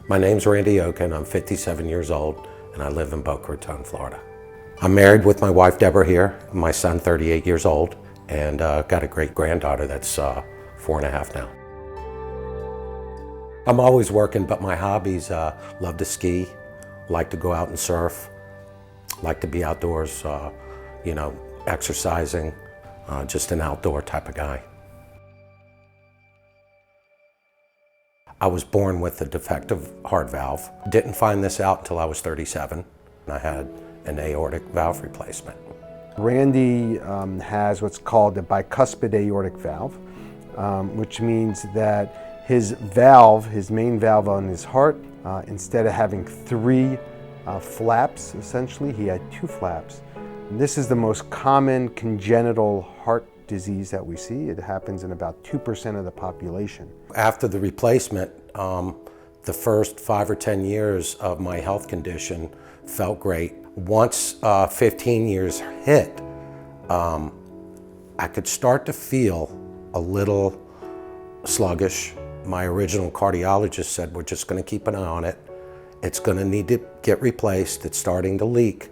My name's Randy Okun. I'm 57 years old and I live in Boca Raton, Florida. I'm married with my wife Deborah here, my son 38 years old, and got a great granddaughter that's 4.5 now. I'm always working, but my hobbies, love to ski, like to go out and surf, like to be outdoors, exercising, just an outdoor type of guy. I was born with a defective heart valve. Didn't find this out until I was 37. I had an aortic valve replacement. Randy has what's called a bicuspid aortic valve, which means that his valve, his main valve on his heart, instead of having 3 flaps, essentially, he had 2 flaps. And this is the most common congenital heart disease that we see. It happens in about 2% of the population. After the replacement, the first 5 or 10 years of my health condition felt great. Once 15 years hit, I could start to feel a little sluggish. My original cardiologist said, we're just going to keep an eye on it. It's going to need to get replaced. It's starting to leak.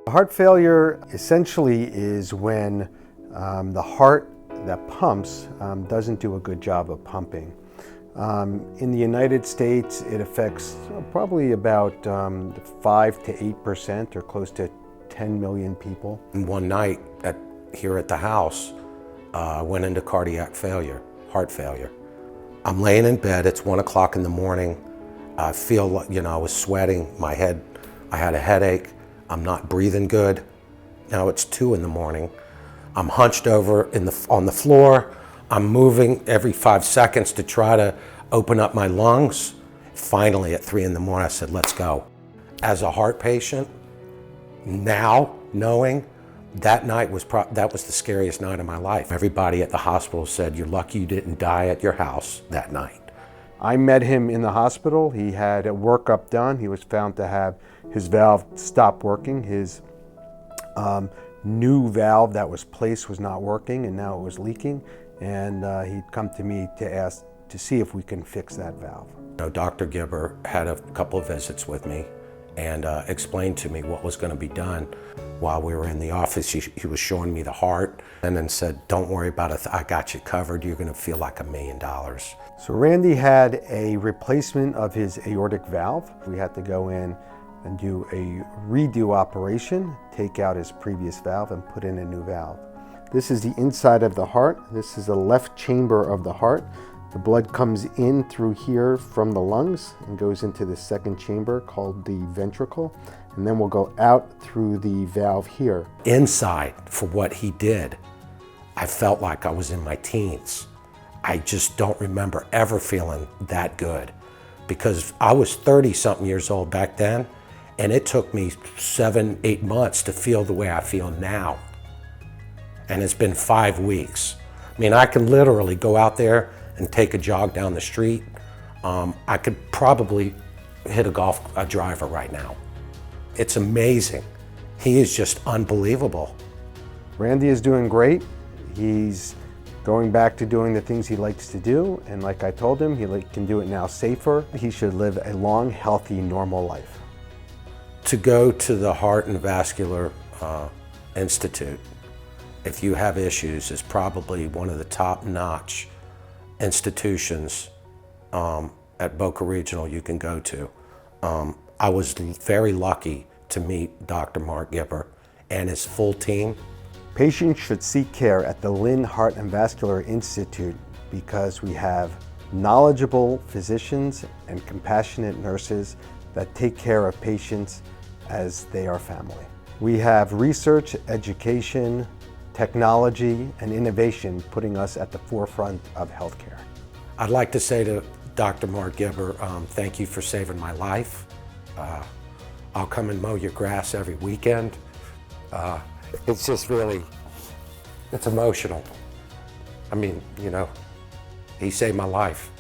Heart failure essentially is when the heart that pumps doesn't do a good job of pumping. In the United States, it affects probably about 5 to 8% or close to 10 million people. And one night here at the house, I went into cardiac failure, heart failure. I'm laying in bed, it's 1 o'clock in the morning. I feel like, I was sweating, my head, I had a headache. I'm not breathing good. Now it's 2 in the morning. I'm hunched over on the floor. I'm moving every 5 seconds to try to open up my lungs. Finally, at 3 in the morning, I said, let's go. As a heart patient, now knowing that night that was the scariest night of my life. Everybody at the hospital said, you're lucky you didn't die at your house that night. I met him in the hospital. He had a workup done. He was found to have his valve stop working. His new valve that was placed was not working, and now it was leaking. And he'd come to me to ask to see if we can fix that valve. Dr. Gibber had a couple of visits with me and explained to me what was going to be done. While we were in the office, he was showing me the heart and then said, don't worry about it, I got you covered, you're going to feel like $1 million. So Randy had a replacement of his aortic valve. We had to go in and do a redo operation, take out his previous valve and put in a new valve. This is the inside of the heart. This is the left chamber of the heart. The blood comes in through here from the lungs and goes into the second chamber called the ventricle, and then we'll go out through the valve here. Inside, for what he did, I felt like I was in my teens. I just don't remember ever feeling that good, because I was 30-something years old back then, and it took me 7, 8 months to feel the way I feel now. And it's been 5 weeks. I mean, I can literally go out there and take a jog down the street. I could probably hit a driver right now. It's amazing. He is just unbelievable. Randy is doing great. He's going back to doing the things he likes to do, and like I told him, he can do it now safer. He should live a long, healthy, normal life. To go to the Heart and Vascular Institute, if you have issues, is probably one of the top-notch institutions at Boca Regional you can go to. I was very lucky to meet Dr. Mark Gibber and his full team. Patients should seek care at the Lynn Heart Vascular Institute because we have knowledgeable physicians and compassionate nurses that take care of patients as they are family. We have research, education, technology, and innovation putting us at the forefront of healthcare. I'd like to say to Dr. Mark Gibber, thank you for saving my life. I'll come and mow your grass every weekend. It's just really, it's emotional. I mean, he saved my life.